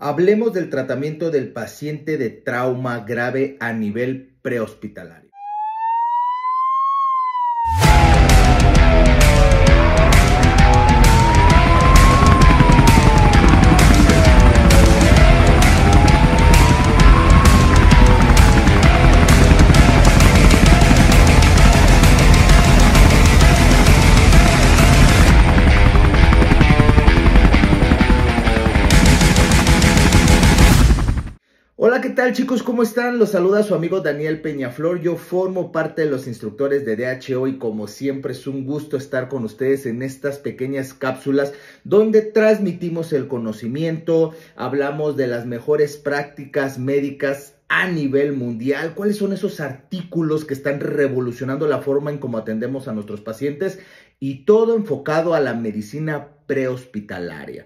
Hablemos del tratamiento del paciente de trauma grave a nivel prehospitalario. Hola, ¿qué tal chicos? ¿Cómo están? Los saluda su amigo Daniel Peñaflor. Yo formo parte de los instructores de DHO y como siempre es un gusto estar con ustedes en estas pequeñas cápsulas donde transmitimos el conocimiento, hablamos de las mejores prácticas médicas a nivel mundial, cuáles son esos artículos que están revolucionando la forma en cómo atendemos a nuestros pacientes y todo enfocado a la medicina prehospitalaria.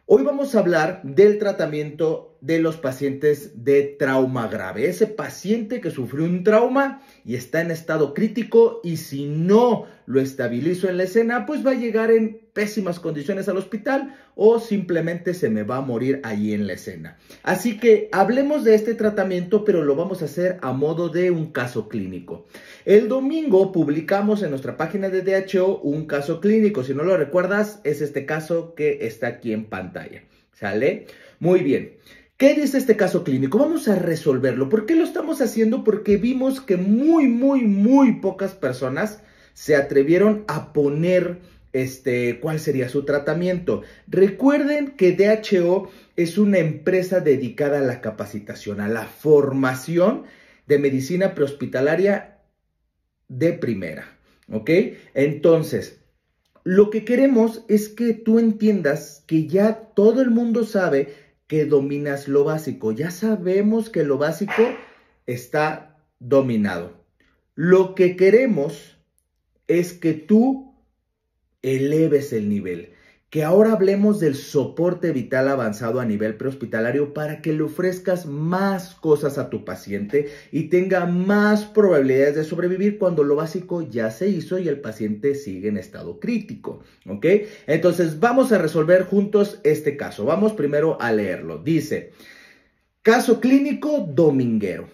Hoy vamos a hablar del tratamiento de los pacientes de trauma grave. Ese paciente que sufrió un trauma y está en estado crítico y si no lo estabilizo en la escena, pues va a llegar en pésimas condiciones al hospital o simplemente se me va a morir allí en la escena. Así que hablemos de este tratamiento, pero lo vamos a hacer a modo de un caso clínico. El domingo publicamos en nuestra página de DHO un caso clínico. Si no lo recuerdas, es este caso que está aquí en pantalla. ¿Sale? Muy bien. ¿Qué dice este caso clínico? Vamos a resolverlo. ¿Por qué lo estamos haciendo? Porque vimos que muy pocas personas se atrevieron a poner cuál sería su tratamiento. Recuerden que DHO es una empresa dedicada a la capacitación, a la formación de medicina prehospitalaria de primera, ¿ok? Entonces, lo que queremos es que tú entiendas que ya todo el mundo sabe que dominas lo básico. Ya sabemos que lo básico está dominado. Lo que queremos es que tú eleves el nivel. Que ahora hablemos del soporte vital avanzado a nivel prehospitalario para que le ofrezcas más cosas a tu paciente y tenga más probabilidades de sobrevivir cuando lo básico ya se hizo y el paciente sigue en estado crítico, ¿ok? Entonces vamos a resolver juntos este caso. Vamos primero a leerlo. Dice, caso clínico dominguero.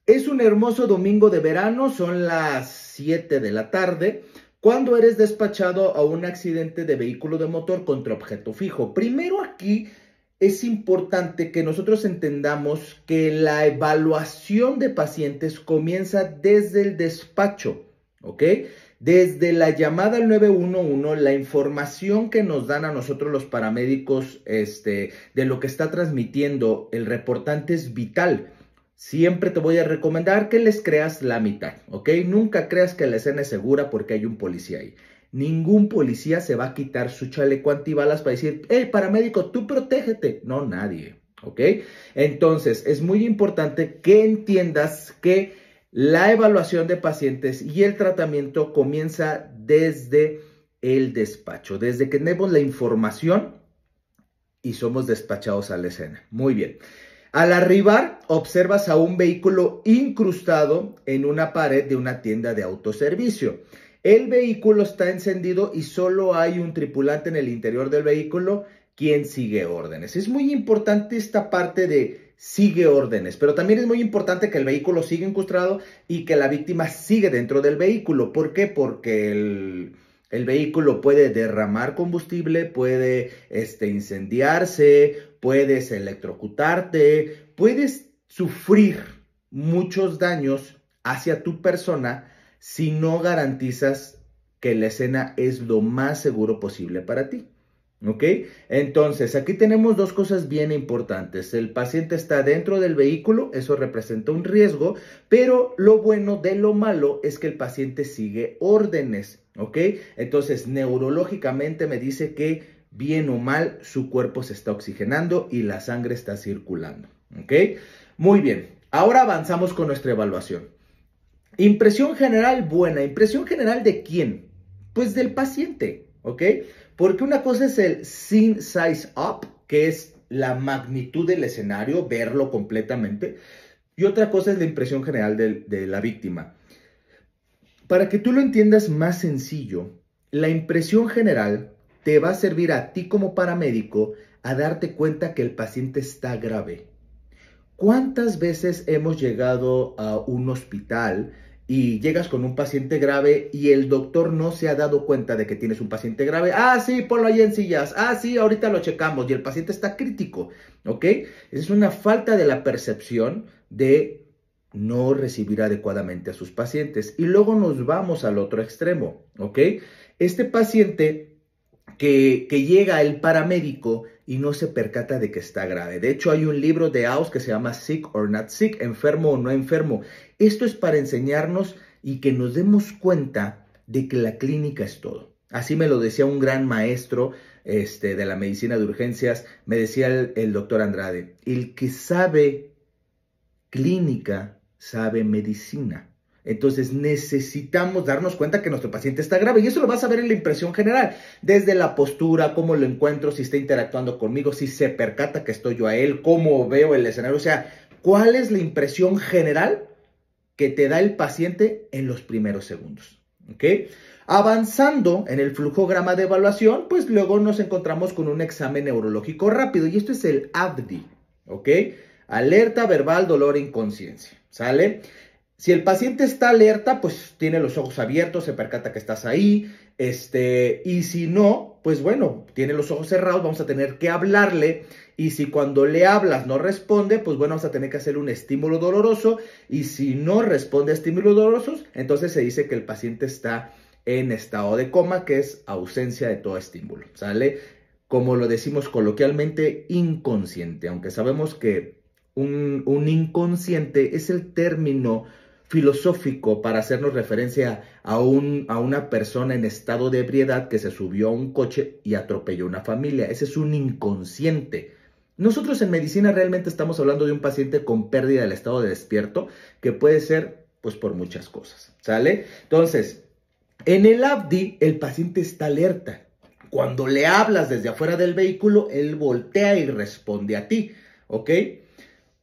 Es un hermoso domingo de verano, son las 7 de la tarde. Cuando eres despachado a un accidente de vehículo de motor contra objeto fijo. Primero aquí es importante que nosotros entendamos que la evaluación de pacientes comienza desde el despacho, ¿ok? Desde la llamada al 911, la información que nos dan a nosotros los paramédicos de lo que está transmitiendo el reportante es vital. Siempre te voy a recomendar que les creas la mitad, ¿ok? Nunca creas que la escena es segura porque hay un policía ahí. Ningún policía se va a quitar su chaleco antibalas para decir, hey, paramédico, tú protégete. No, nadie, ¿ok? Entonces, es muy importante que entiendas que la evaluación de pacientes y el tratamiento comienza desde el despacho, desde que tenemos la información y somos despachados a la escena. Muy bien. Al arribar, observas a un vehículo incrustado en una pared de una tienda de autoservicio. El vehículo está encendido y solo hay un tripulante en el interior del vehículo quien sigue órdenes. Es muy importante esta parte de sigue órdenes, pero también es muy importante que el vehículo siga incrustado y que la víctima sigue dentro del vehículo. ¿Por qué? Porque el vehículo puede derramar combustible, puede incendiarse, puedes electrocutarte, puedes sufrir muchos daños hacia tu persona si no garantizas que la escena es lo más seguro posible para ti. ¿Ok? Entonces, aquí tenemos dos cosas bien importantes. El paciente está dentro del vehículo, eso representa un riesgo, pero lo bueno de lo malo es que el paciente sigue órdenes, ¿ok? Entonces, neurológicamente me dice que bien o mal su cuerpo se está oxigenando y la sangre está circulando, ¿ok? Muy bien, ahora avanzamos con nuestra evaluación. Impresión general buena. ¿Impresión general de quién? Pues del paciente, ¿ok? Porque una cosa es el scene size up, que es la magnitud del escenario, verlo completamente, y otra cosa es la impresión general de la víctima. Para que tú lo entiendas más sencillo, la impresión general te va a servir a ti como paramédico a darte cuenta que el paciente está grave. ¿Cuántas veces hemos llegado a un hospital y llegas con un paciente grave y el doctor no se ha dado cuenta de que tienes un paciente grave? Ah, sí, ponlo ahí en sillas. Ah, sí, ahorita lo checamos y el paciente está crítico, ¿ok? Es una falta de la percepción de no recibir adecuadamente a sus pacientes. Y luego nos vamos al otro extremo, ¿ok? Este paciente que llega el paramédico y no se percata de que está grave. De hecho, hay un libro de Aus que se llama Sick or Not Sick, enfermo o no enfermo. Esto es para enseñarnos y que nos demos cuenta de que la clínica es todo. Así me lo decía un gran maestro de la medicina de urgencias, me decía el doctor Andrade, el que sabe clínica sabe medicina. Entonces necesitamos darnos cuenta que nuestro paciente está grave y eso lo vas a ver en la impresión general, desde la postura, cómo lo encuentro, si está interactuando conmigo, si se percata que estoy yo a él, cómo veo el escenario, o sea, cuál es la impresión general que te da el paciente en los primeros segundos, ¿ok? Avanzando en el flujograma de evaluación, pues luego nos encontramos con un examen neurológico rápido y esto es el ABDI, ¿ok? Alerta verbal, dolor e inconsciencia, ¿sale? Si el paciente está alerta, pues tiene los ojos abiertos, se percata que estás ahí, y si no, pues bueno, tiene los ojos cerrados, vamos a tener que hablarle, y si cuando le hablas no responde, pues bueno, vamos a tener que hacerle un estímulo doloroso, y si no responde a estímulos dolorosos, entonces se dice que el paciente está en estado de coma, que es ausencia de todo estímulo, ¿sale? Como lo decimos coloquialmente, inconsciente, aunque sabemos que un inconsciente es el término filosófico para hacernos referencia a una persona en estado de ebriedad que se subió a un coche y atropelló a una familia. Ese es un inconsciente. Nosotros en medicina realmente estamos hablando de un paciente con pérdida del estado de despierto, que puede ser pues por muchas cosas, ¿sale? Entonces, en el ABDI el paciente está alerta. Cuando le hablas desde afuera del vehículo, él voltea y responde a ti, ¿ok?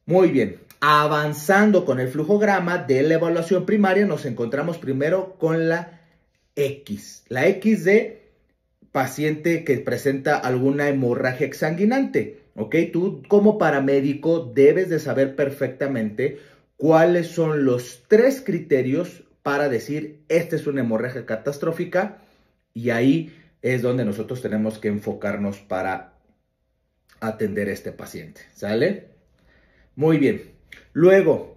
Muy bien. Avanzando con el flujograma de la evaluación primaria, nos encontramos primero con la X. La X de paciente que presenta alguna hemorragia exsanguinante. ¿Ok? Tú como paramédico debes de saber perfectamente cuáles son los 3 criterios para decir esta es una hemorragia catastrófica y ahí es donde nosotros tenemos que enfocarnos para atender a este paciente. ¿Sale? Muy bien. Luego,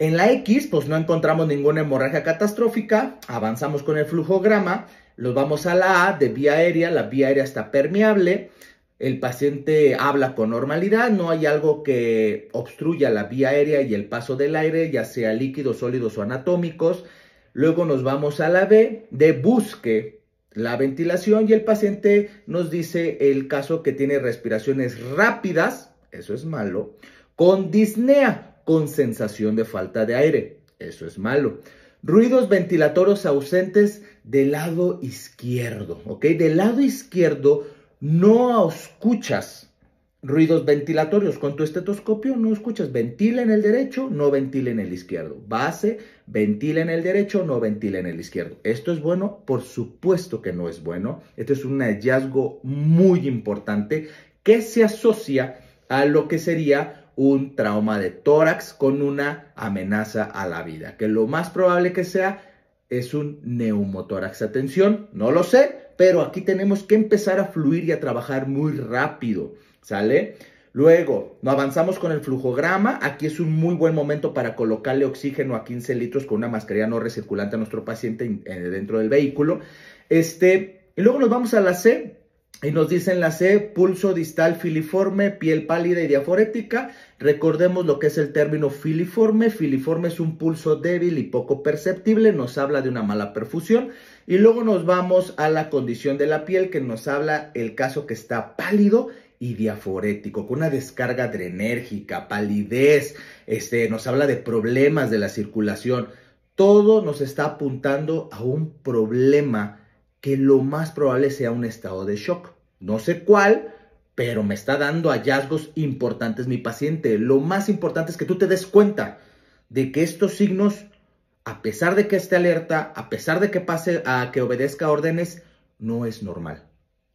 en la X, pues no encontramos ninguna hemorragia catastrófica. Avanzamos con el flujograma. Los vamos a la A de vía aérea. La vía aérea está permeable. El paciente habla con normalidad. No hay algo que obstruya la vía aérea y el paso del aire, ya sea líquidos, sólidos o anatómicos. Luego nos vamos a la B de busque la ventilación y el paciente nos dice el caso que tiene respiraciones rápidas. Eso es malo. Con disnea, con sensación de falta de aire. Eso es malo. Ruidos ventilatorios ausentes del lado izquierdo, ¿ok? Del lado izquierdo no escuchas ruidos ventilatorios. Con tu estetoscopio no escuchas. Ventila en el derecho, no ventila en el izquierdo. Base, ventila en el derecho, no ventila en el izquierdo. ¿Esto es bueno? Por supuesto que no es bueno. Este es un hallazgo muy importante que se asocia a lo que sería un trauma de tórax con una amenaza a la vida, que lo más probable que sea es un neumotórax. Atención, no lo sé, pero aquí tenemos que empezar a fluir y a trabajar muy rápido, ¿sale? Luego, no avanzamos con el flujograma. Aquí es un muy buen momento para colocarle oxígeno a 15 litros con una mascarilla no recirculante a nuestro paciente dentro del vehículo. Y luego nos vamos a la C. Y nos dicen la C, pulso distal filiforme, piel pálida y diaforética. Recordemos lo que es el término filiforme. Filiforme es un pulso débil y poco perceptible, nos habla de una mala perfusión. Y luego nos vamos a la condición de la piel, que nos habla el caso que está pálido y diaforético, con una descarga adrenérgica, palidez, nos habla de problemas de la circulación. Todo nos está apuntando a un problema que lo más probable sea un estado de shock. No sé cuál, pero me está dando hallazgos importantes mi paciente. Lo más importante es que tú te des cuenta de que estos signos, a pesar de que esté alerta, a pesar de que pase a que obedezca órdenes, no es normal.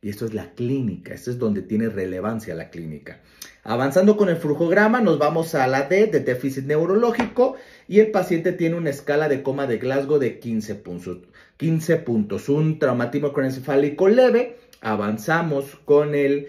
Y esto es la clínica, esto es donde tiene relevancia la clínica. Avanzando con el flujograma, nos vamos a la D de déficit neurológico y el paciente tiene una escala de coma de Glasgow de 15 puntos, un traumatismo craneoencefálico leve. Avanzamos con el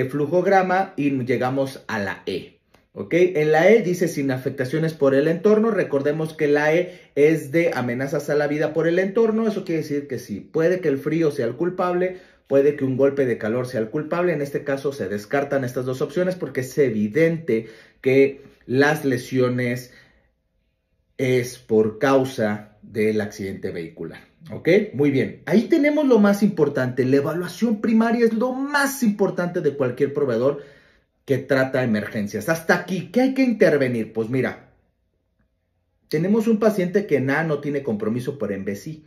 flujograma y llegamos a la E. ¿Ok? En la E dice sin afectaciones por el entorno. Recordemos que la E es de amenazas a la vida por el entorno. Eso quiere decir que sí, puede que el frío sea el culpable, puede que un golpe de calor sea el culpable. En este caso se descartan estas dos opciones porque es evidente que las lesiones es por causa del accidente vehicular. ¿Ok? Muy bien. Ahí tenemos lo más importante. La evaluación primaria es lo más importante de cualquier proveedor que trata emergencias. Hasta aquí, ¿qué hay que intervenir? Pues mira, tenemos un paciente que en A no tiene compromiso, pero en B sí.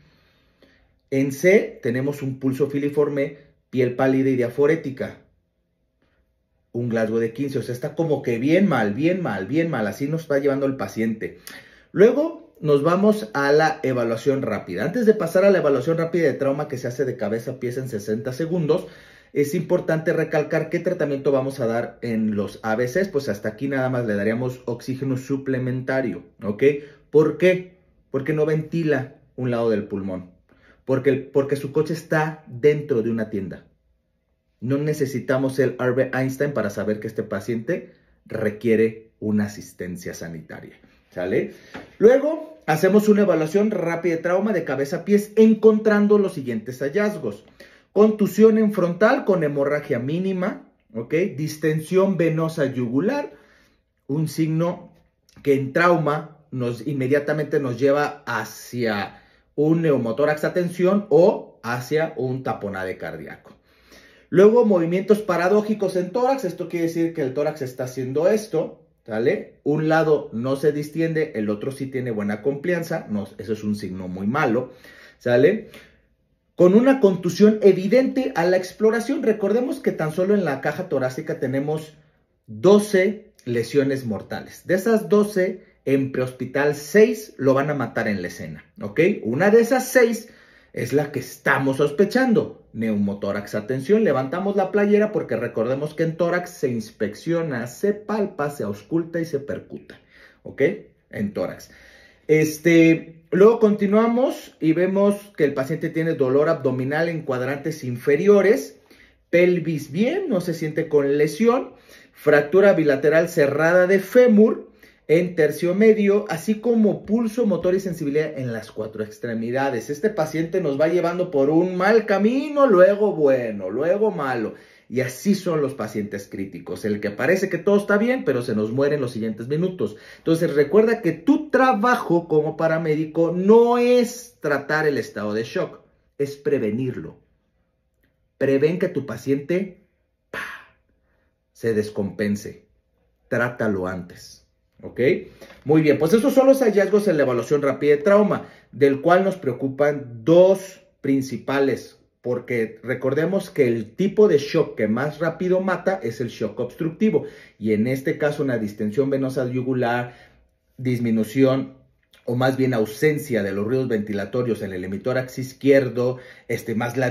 En C tenemos un pulso filiforme, piel pálida y diaforética. Un Glasgow de 15, o sea, está como que bien mal, así nos está llevando el paciente. Luego nos vamos a la evaluación rápida. Antes de pasar a la evaluación rápida de trauma que se hace de cabeza a pies en 60 segundos, es importante recalcar qué tratamiento vamos a dar en los ABCs. Pues hasta aquí nada más le daríamos oxígeno suplementario, ¿ok? ¿Por qué? Porque no ventila un lado del pulmón. Porque su coche está dentro de una tienda. No necesitamos el Albert Einstein para saber que este paciente requiere una asistencia sanitaria, ¿sale? Luego hacemos una evaluación rápida de trauma de cabeza a pies encontrando los siguientes hallazgos. Contusión en frontal con hemorragia mínima, ¿ok? Distensión venosa yugular, un signo que en trauma inmediatamente nos lleva hacia un neumotórax a tensión o hacia un taponade cardíaco. Luego, movimientos paradójicos en tórax. Esto quiere decir que el tórax está haciendo esto, ¿sale? Un lado no se distiende, el otro sí tiene buena complianza. No, eso es un signo muy malo, ¿sale? Con una contusión evidente a la exploración. Recordemos que tan solo en la caja torácica tenemos 12 lesiones mortales. De esas 12, en prehospital 6 lo van a matar en la escena, ¿ok? Una de esas 6 es la que estamos sospechando, neumotórax a tensión. Levantamos la playera porque recordemos que en tórax se inspecciona, se palpa, se ausculta y se percuta, ¿ok? En tórax. Luego continuamos y vemos que el paciente tiene dolor abdominal en cuadrantes inferiores, pelvis bien, no se siente con lesión, fractura bilateral cerrada de fémur en tercio medio, así como pulso, motor y sensibilidad en las 4 extremidades. Este paciente nos va llevando por un mal camino, luego bueno, luego malo. Y así son los pacientes críticos, el que parece que todo está bien, pero se nos muere en los siguientes minutos. Entonces recuerda que tu trabajo como paramédico no es tratar el estado de shock, es prevenirlo. Prevén que tu paciente se descompense, trátalo antes. ¿Ok? Muy bien, pues esos son los hallazgos en la evaluación rápida de trauma, del cual nos preocupan dos principales, porque recordemos que el tipo de shock que más rápido mata es el shock obstructivo, y en este caso una distensión venosa yugular, disminución o más bien ausencia de los ruidos ventilatorios en el hemitórax izquierdo, más la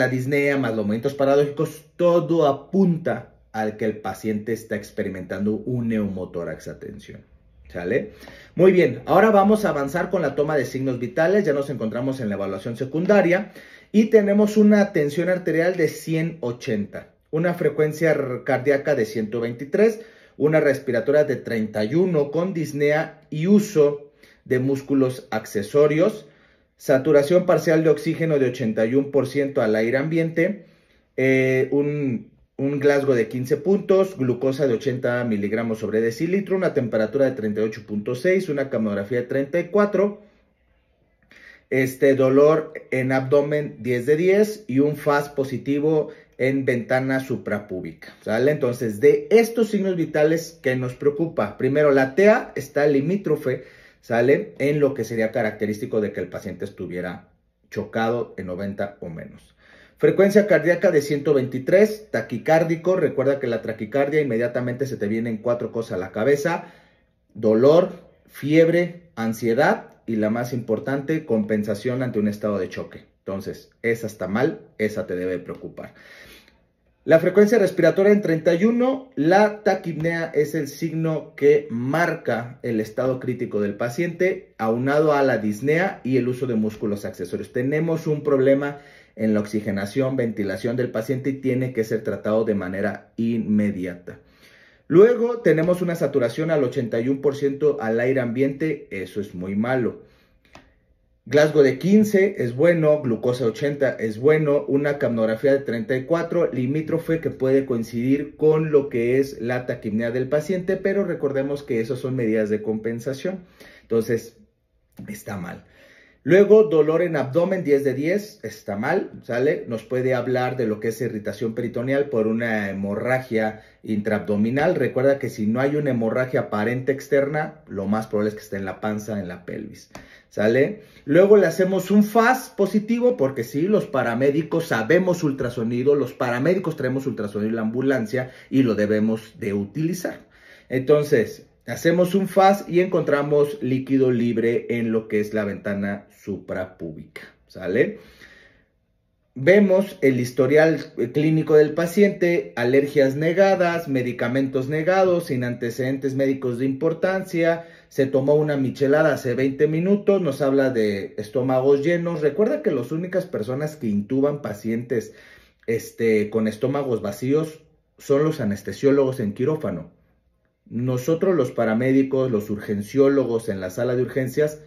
disnea, más los movimientos paradójicos, todo apunta al que el paciente está experimentando un neumotórax a tensión, ¿sale? Muy bien, ahora vamos a avanzar con la toma de signos vitales. Ya nos encontramos en la evaluación secundaria y tenemos una tensión arterial de 180, una frecuencia cardíaca de 123, una respiratoria de 31 con disnea y uso de músculos accesorios, saturación parcial de oxígeno de 81% al aire ambiente, un Glasgow de 15 puntos, glucosa de 80 miligramos sobre decilitro, una temperatura de 38.6, una camografía de 34, dolor en abdomen 10 de 10 y un FAS positivo en ventana suprapúbica, ¿sale? Entonces, de estos signos vitales, ¿qué nos preocupa? Primero, la TEA está limítrofe, ¿sale? En lo que sería característico de que el paciente estuviera chocado en 90 o menos. Frecuencia cardíaca de 123, taquicárdico. Recuerda que la taquicardia inmediatamente se te vienen 4 cosas a la cabeza: dolor, fiebre, ansiedad y la más importante, compensación ante un estado de choque. Entonces, esa está mal, esa te debe preocupar. La frecuencia respiratoria en 31, la taquipnea es el signo que marca el estado crítico del paciente, aunado a la disnea y el uso de músculos accesorios. Tenemos un problema en la oxigenación, ventilación del paciente y tiene que ser tratado de manera inmediata. Luego tenemos una saturación al 81% al aire ambiente, eso es muy malo. Glasgow de 15 es bueno, glucosa 80 es bueno, una capnografía de 34 limítrofe que puede coincidir con lo que es la taquipnea del paciente, pero recordemos que esas son medidas de compensación, entonces está mal. Luego, dolor en abdomen, 10 de 10, está mal, ¿sale? Nos puede hablar de lo que es irritación peritoneal por una hemorragia intraabdominal. Recuerda que si no hay una hemorragia aparente externa, lo más probable es que esté en la panza, en la pelvis, ¿sale? Luego le hacemos un FAS positivo, porque sí, los paramédicos sabemos ultrasonido, los paramédicos traemos ultrasonido en la ambulancia y lo debemos de utilizar. Entonces, hacemos un FAS y encontramos líquido libre en lo que es la ventana suprapúbica, ¿sale? Vemos el historial clínico del paciente, alergias negadas, medicamentos negados, sin antecedentes médicos de importancia, se tomó una michelada hace 20 minutos, nos habla de estómagos llenos. Recuerda que las únicas personas que intuban pacientes con estómagos vacíos son los anestesiólogos en quirófano. Nosotros los paramédicos, los urgenciólogos en la sala de urgencias,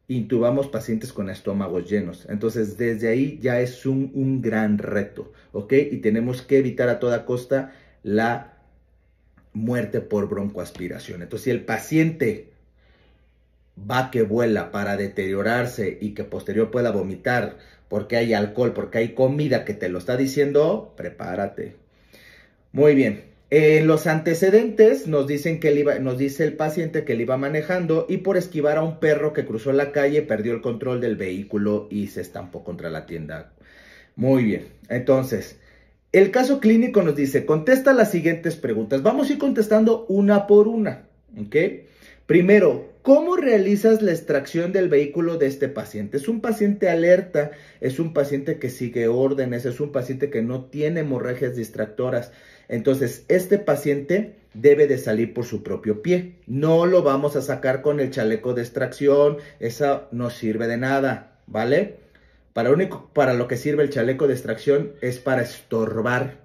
intubamos pacientes con estómagos llenos. Entonces, desde ahí ya es un gran reto, ¿ok? Y tenemos que evitar a toda costa la muerte por broncoaspiración. Entonces, si el paciente va que vuela para deteriorarse y que posterior pueda vomitar porque hay alcohol, porque hay comida que te lo está diciendo, prepárate. Muy bien. En los antecedentes nos dicen que nos dice el paciente que él iba manejando y por esquivar a un perro que cruzó la calle perdió el control del vehículo y se estampó contra la tienda. Muy bien, entonces, el caso clínico nos dice, contesta las siguientes preguntas. Vamos a ir contestando una por una, ¿ok? Primero, ¿cómo realizas la extracción del vehículo de este paciente? Es un paciente alerta, es un paciente que sigue órdenes, es un paciente que no tiene hemorragias distractoras. Entonces, este paciente debe de salir por su propio pie. No lo vamos a sacar con el chaleco de extracción, eso no sirve de nada, ¿vale? Para lo que sirve el chaleco de extracción es para estorbar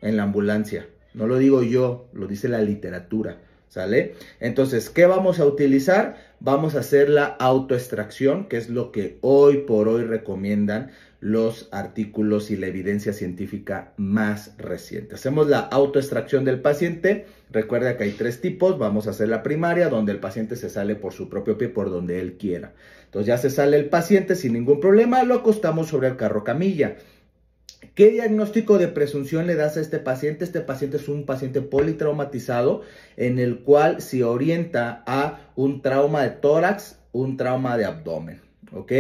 en la ambulancia. No lo digo yo, lo dice la literatura, ¿sale? Entonces, ¿qué vamos a utilizar? Vamos a hacer la autoextracción, que es lo que hoy por hoy recomiendan los artículos y la evidencia científica más reciente. Hacemos la autoextracción del paciente. Recuerda que hay 3 tipos. Vamos a hacer la primaria, donde el paciente se sale por su propio pie, por donde él quiera. Entonces ya se sale el paciente sin ningún problema, lo acostamos sobre el carro camilla. ¿Qué diagnóstico de presunción le das a este paciente? Este paciente es un paciente politraumatizado en el cual se orienta a un trauma de tórax, un trauma de abdomen, ¿ok?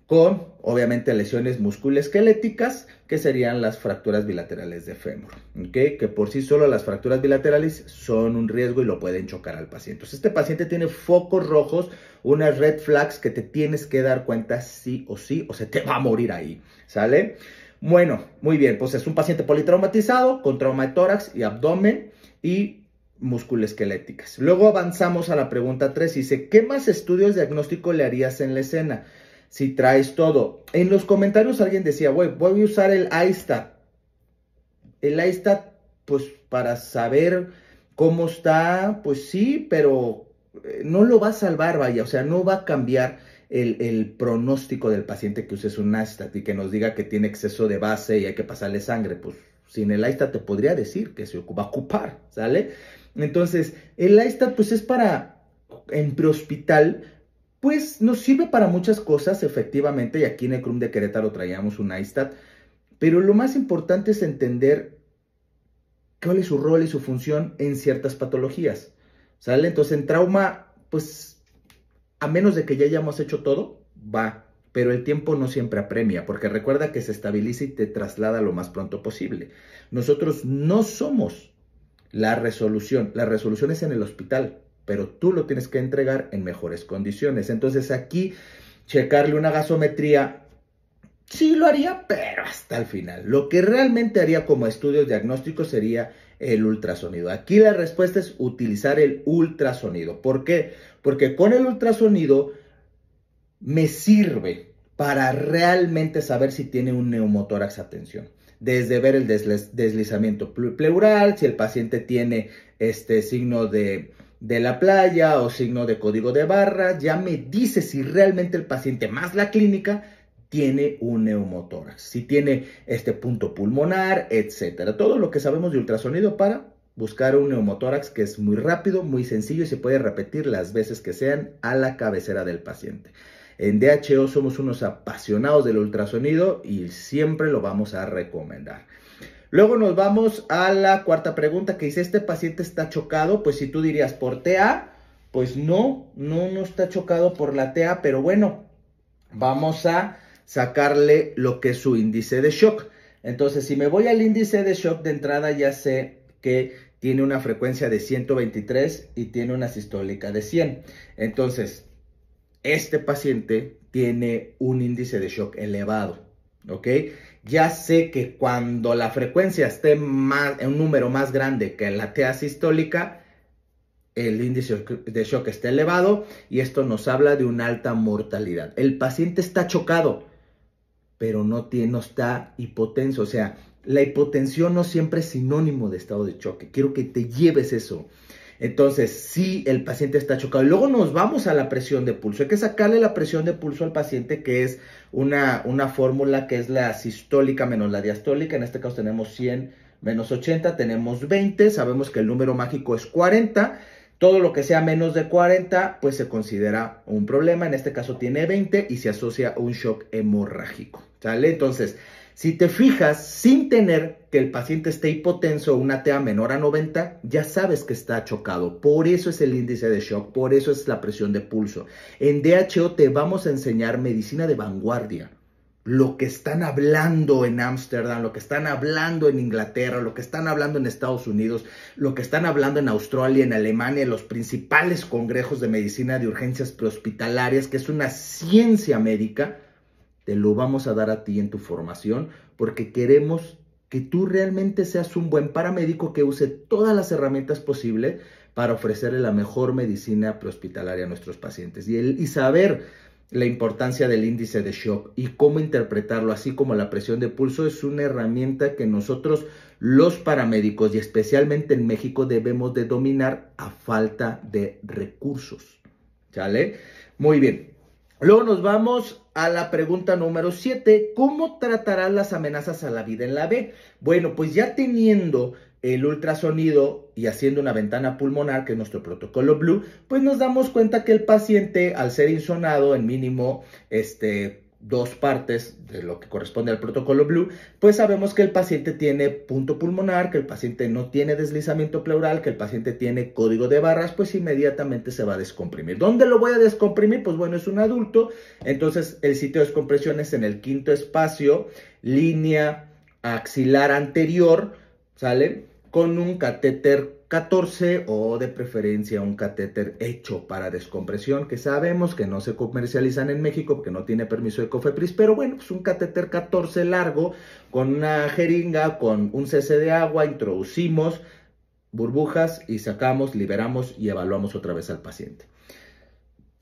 Con, obviamente, lesiones musculoesqueléticas, que serían las fracturas bilaterales de fémur, ¿ok? Que por sí solo las fracturas bilaterales son un riesgo y lo pueden chocar al paciente. Entonces, este paciente tiene focos rojos, unas red flags que te tienes que dar cuenta sí, o se te va a morir ahí, ¿sale? Bueno, muy bien, pues es un paciente politraumatizado con trauma de tórax y abdomen y musculoesqueléticas. Luego avanzamos a la pregunta 3, dice, ¿qué más estudios diagnóstico le harías en la escena? Si traes todo. En los comentarios alguien decía, voy a usar el iStat. El iStat, pues para saber cómo está, pues sí, pero no lo va a salvar, vaya, o sea, no va a cambiar el pronóstico del paciente que uses un iStat y que nos diga que tiene exceso de base y hay que pasarle sangre. Pues sin el iStat te podría decir que se va a ocupar, ¿sale? Entonces, el iStat pues es para, en prehospital, pues nos sirve para muchas cosas, efectivamente, y aquí en el CRUM de Querétaro traíamos un iStat, pero lo más importante es entender cuál es su rol y su función en ciertas patologías, ¿sale? Entonces, en trauma, pues, a menos de que ya hayamos hecho todo, va, pero el tiempo no siempre apremia, porque recuerda que se estabiliza y te traslada lo más pronto posible. Nosotros no somos la resolución es en el hospital, pero tú lo tienes que entregar en mejores condiciones. Entonces aquí, checarle una gasometría Sí lo haría, pero hasta el final. Lo que realmente haría como estudios diagnósticos sería el ultrasonido. Aquí la respuesta es utilizar el ultrasonido. ¿Por qué? Porque con el ultrasonido me sirve para realmente saber si tiene un neumotórax a tensión. Desde ver el deslizamiento pleural, si el paciente tiene este signo de la playa o signo de código de barras, ya me dice si realmente el paciente más la clínica tiene un neumotórax, si tiene este punto pulmonar, etcétera. Todo lo que sabemos de ultrasonido para buscar un neumotórax, que es muy rápido, muy sencillo y se puede repetir las veces que sean a la cabecera del paciente. En DHO somos unos apasionados del ultrasonido y siempre lo vamos a recomendar. Luego nos vamos a la cuarta pregunta que dice, ¿este paciente está chocado? Pues si tú dirías por TA, pues no está chocado por la TA, pero bueno, vamos a sacarle lo que es su índice de shock. Entonces, si me voy al índice de shock de entrada, ya sé que tiene una frecuencia de 123 y tiene una sistólica de 100. Entonces, este paciente tiene un índice de shock elevado, ¿ok? Ya sé que cuando la frecuencia esté en un número más grande que la TA sistólica, el índice de shock está elevado y esto nos habla de una alta mortalidad. El paciente está chocado, pero no está hipotenso. O sea, la hipotensión no siempre es sinónimo de estado de choque. Quiero que te lleves eso. Entonces, sí, el paciente está chocado. Luego nos vamos a la presión de pulso. Hay que sacarle la presión de pulso al paciente, que es una fórmula que es la sistólica menos la diastólica. En este caso tenemos 100 menos 80, tenemos 20. Sabemos que el número mágico es 40. Todo lo que sea menos de 40, pues se considera un problema. En este caso tiene 20 y se asocia a un shock hemorrágico, ¿sale? Entonces, si te fijas, sin tener que el paciente esté hipotenso o una TA menor a 90, ya sabes que está chocado. Por eso es el índice de shock, por eso es la presión de pulso. En DHO te vamos a enseñar medicina de vanguardia. Lo que están hablando en Ámsterdam, lo que están hablando en Inglaterra, lo que están hablando en Estados Unidos, lo que están hablando en Australia, en Alemania, en los principales congresos de medicina de urgencias prehospitalarias, que es una ciencia médica, te lo vamos a dar a ti en tu formación, porque queremos que tú realmente seas un buen paramédico que use todas las herramientas posibles para ofrecerle la mejor medicina prehospitalaria a nuestros pacientes. Y saber la importancia del índice de shock y cómo interpretarlo, así como la presión de pulso, es una herramienta que nosotros, los paramédicos, y especialmente en México, debemos de dominar a falta de recursos. ¿Sale? Muy bien. Luego nos vamos a la pregunta número 7. ¿Cómo tratarás las amenazas a la vida en la B? Bueno, pues ya teniendo el ultrasonido y haciendo una ventana pulmonar, que es nuestro protocolo Blue, pues nos damos cuenta que el paciente, al ser insonado en mínimo 2 partes de lo que corresponde al protocolo Blue, pues sabemos que el paciente tiene punto pulmonar, que el paciente no tiene deslizamiento pleural, que el paciente tiene código de barras, pues inmediatamente se va a descomprimir. ¿Dónde lo voy a descomprimir? Pues bueno, es un adulto, entonces el sitio de descompresión es en el quinto espacio, línea axilar anterior, ¿sale? Con un catéter 14 o de preferencia un catéter hecho para descompresión, que sabemos que no se comercializan en México porque no tiene permiso de COFEPRIS, pero bueno, pues un catéter 14 largo con una jeringa, con un cc de agua, introducimos burbujas y sacamos, liberamos y evaluamos otra vez al paciente.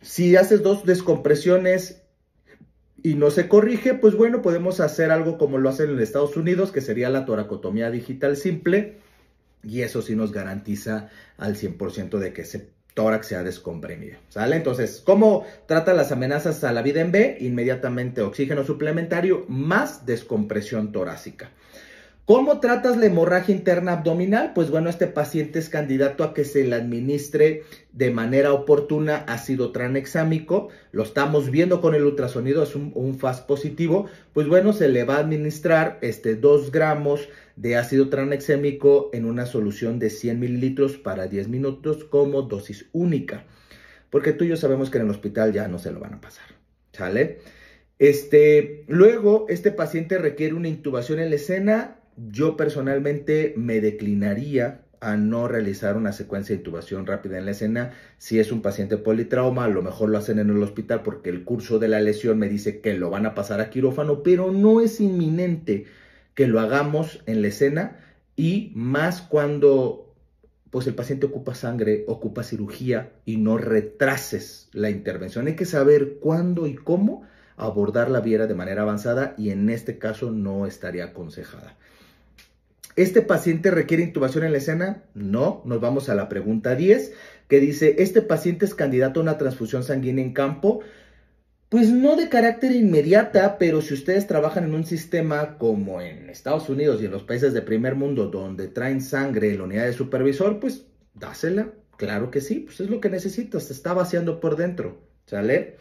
Si haces 2 descompresiones y no se corrige, pues bueno, podemos hacer algo como lo hacen en Estados Unidos, que sería la toracotomía digital simple, y eso sí nos garantiza al 100% de que ese tórax sea descomprimido, ¿sale? Entonces, ¿cómo trata las amenazas a la vida en B? Inmediatamente oxígeno suplementario más descompresión torácica. ¿Cómo tratas la hemorragia interna abdominal? Pues bueno, este paciente es candidato a que se le administre de manera oportuna ácido tranexámico. Lo estamos viendo con el ultrasonido, es un FAS positivo. Pues bueno, se le va a administrar 2 gramos de ácido tranexámico en una solución de 100 mililitros para 10 minutos como dosis única. Porque tú y yo sabemos que en el hospital ya no se lo van a pasar, ¿sale? Luego, este paciente requiere una intubación en la escena. Yo personalmente me declinaría a no realizar una secuencia de intubación rápida en la escena. Si es un paciente politrauma, a lo mejor lo hacen en el hospital porque el curso de la lesión me dice que lo van a pasar a quirófano, pero no es inminente que lo hagamos en la escena, y más cuando pues el paciente ocupa sangre, ocupa cirugía, y no retrases la intervención. Hay que saber cuándo y cómo abordar la viera de manera avanzada, y en este caso no estaría aconsejada. ¿Este paciente requiere intubación en la escena? No. Nos vamos a la pregunta 10, que dice, ¿este paciente es candidato a una transfusión sanguínea en campo? Pues no de carácter inmediata, pero si ustedes trabajan en un sistema como en Estados Unidos y en los países de primer mundo, donde traen sangre en la unidad de supervisor, pues dásela. Claro que sí, pues es lo que necesitas, se está vaciando por dentro, ¿sale?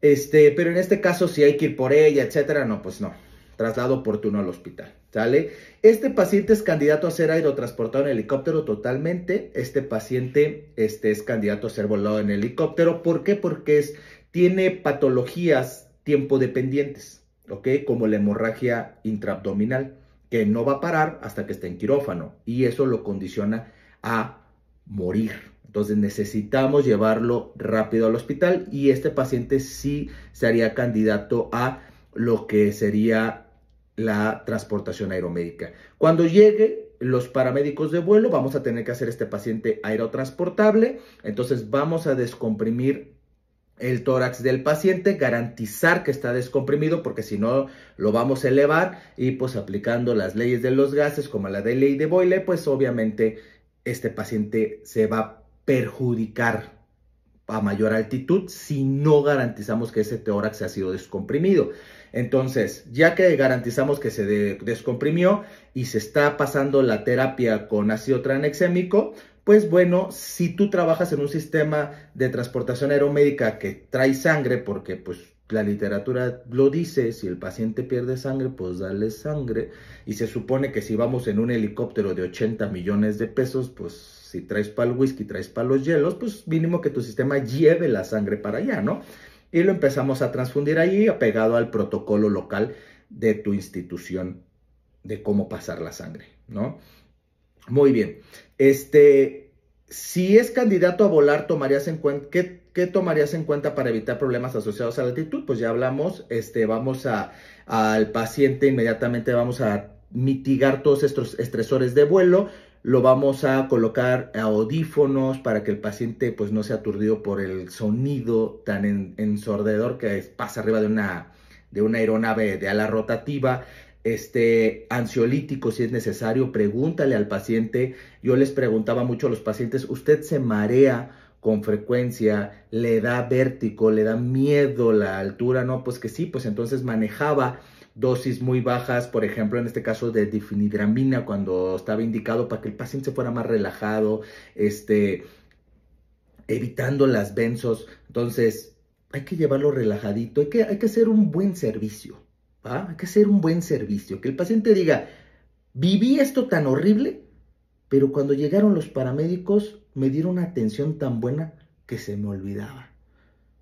Pero en este caso, si hay que ir por ella, etcétera, no, pues no. Traslado oportuno al hospital, ¿sale? Este paciente es candidato a ser aerotransportado en helicóptero totalmente. Este paciente es candidato a ser volado en helicóptero. ¿Por qué? Porque tiene patologías tiempo dependientes, ¿ok? Como la hemorragia intraabdominal, que no va a parar hasta que esté en quirófano, y eso lo condiciona a morir. Entonces necesitamos llevarlo rápido al hospital, y este paciente sí sería candidato a lo que sería la transportación aeromédica. Cuando llegue los paramédicos de vuelo, vamos a tener que hacer este paciente aerotransportable. Entonces vamos a descomprimir el tórax del paciente, garantizar que está descomprimido, porque si no lo vamos a elevar, y pues aplicando las leyes de los gases como la de ley de Boyle, pues obviamente este paciente se va a perjudicar a mayor altitud si no garantizamos que ese tórax ha sido descomprimido. Entonces, ya que garantizamos que se descomprimió y se está pasando la terapia con ácido tranexémico, pues bueno, si tú trabajas en un sistema de transportación aeromédica que trae sangre, porque pues la literatura lo dice, si el paciente pierde sangre, pues dale sangre, y se supone que si vamos en un helicóptero de 80 millones de pesos, pues si traes para el whisky, traes para los hielos, pues mínimo que tu sistema lleve la sangre para allá, ¿no? Y lo empezamos a transfundir ahí, apegado al protocolo local de tu institución de cómo pasar la sangre, ¿no? Muy bien. Si es candidato a volar, ¿tomarías en cuenta qué tomarías en cuenta para evitar problemas asociados a la altitud? Pues ya hablamos, vamos al paciente inmediatamente, vamos a mitigar todos estos estresores de vuelo. Lo vamos a colocar audífonos para que el paciente pues no sea aturdido por el sonido tan ensordecedor que pasa arriba de una aeronave de ala rotativa. Ansiolítico si es necesario, pregúntale al paciente. Yo les preguntaba mucho a los pacientes, ¿usted se marea con frecuencia? ¿Le da vértigo? ¿Le da miedo la altura? No, pues que sí, pues entonces manejaba dosis muy bajas, por ejemplo, en este caso de difenidramina, cuando estaba indicado para que el paciente se fuera más relajado, evitando las benzos. Entonces, hay que llevarlo relajadito, hay que hacer un buen servicio, ¿va? Hay que hacer un buen servicio, que el paciente diga, viví esto tan horrible, pero cuando llegaron los paramédicos me dieron una atención tan buena que se me olvidaba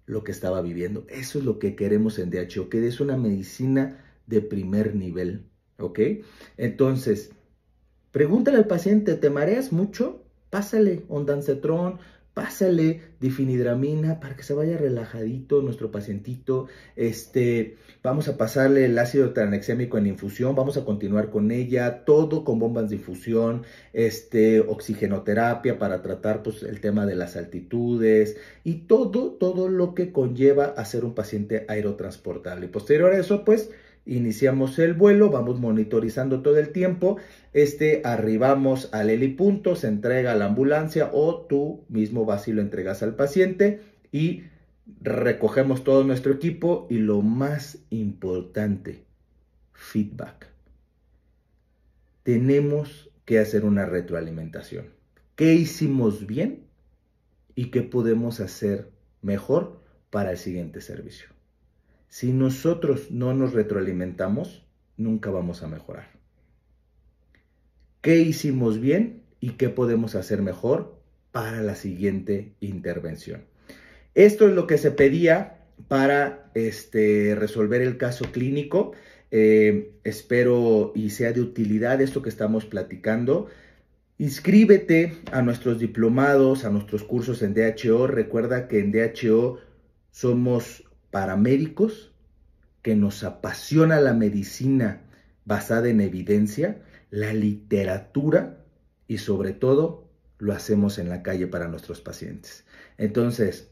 lo que estaba viviendo. Eso es lo que queremos en DHO, que es una medicina de primer nivel, ¿ok? Entonces, pregúntale al paciente, ¿te mareas mucho? Pásale ondansetron, pásale difenidramina para que se vaya relajadito nuestro pacientito. Vamos a pasarle el ácido tranexémico en infusión, vamos a continuar con ella, todo con bombas de infusión, oxigenoterapia para tratar pues el tema de las altitudes y todo lo que conlleva a ser un paciente aerotransportable. Y posterior a eso, pues iniciamos el vuelo, vamos monitorizando todo el tiempo, arribamos al helipunto, se entrega a la ambulancia o tú mismo vas y lo entregas al paciente y recogemos todo nuestro equipo y lo más importante, feedback. Tenemos que hacer una retroalimentación. ¿Qué hicimos bien y qué podemos hacer mejor para el siguiente servicio? Si nosotros no nos retroalimentamos, nunca vamos a mejorar. ¿Qué hicimos bien y qué podemos hacer mejor para la siguiente intervención? Esto es lo que se pedía para resolver el caso clínico. Espero y sea de utilidad esto que estamos platicando. Inscríbete a nuestros diplomados, a nuestros cursos en DHO. Recuerda que en DHO somos paramédicos, que nos apasiona la medicina basada en evidencia, la literatura y sobre todo lo hacemos en la calle para nuestros pacientes. Entonces,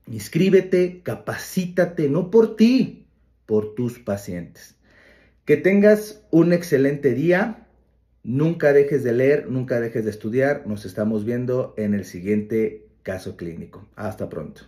inscríbete, capacítate, no por ti, por tus pacientes. Que tengas un excelente día. Nunca dejes de leer, nunca dejes de estudiar. Nos estamos viendo en el siguiente caso clínico. Hasta pronto.